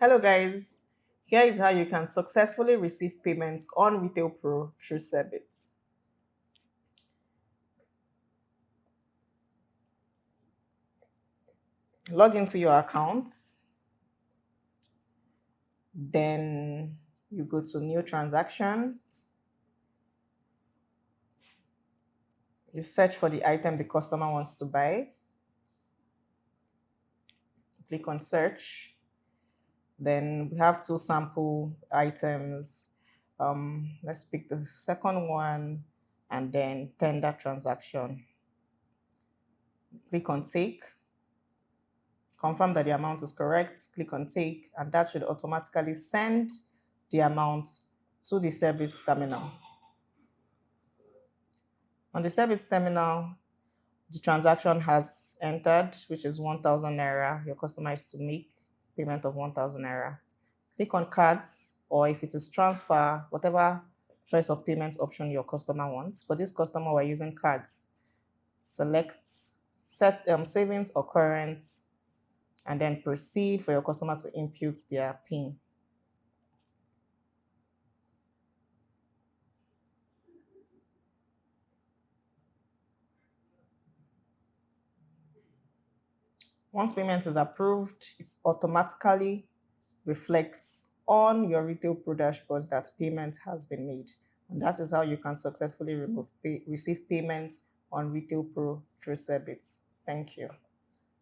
Hello guys, here is how you can successfully receive payments on Retail Pro through SeerBit. Log into your account, then you go to new transactions, you search for the item the customer wants to buy, click on search, then we have two sample items. Let's pick the second one and then tender transaction. Click on take. Confirm that the amount is correct, click on take, and that should automatically send the amount to the SeerBit terminal. On the SeerBit terminal, the transaction has entered, which is 1,000 naira. Your customer is to make payment of 1,000 naira. Click on cards, or if it is transfer, whatever choice of payment option your customer wants. For this customer, we're using cards. Select set savings or current, and then proceed for your customer to input their PIN. Once payment is approved, it automatically reflects on your Retail Pro dashboard that payment has been made. And that is how you can successfully receive payments on Retail Pro through SeerBit. Thank you.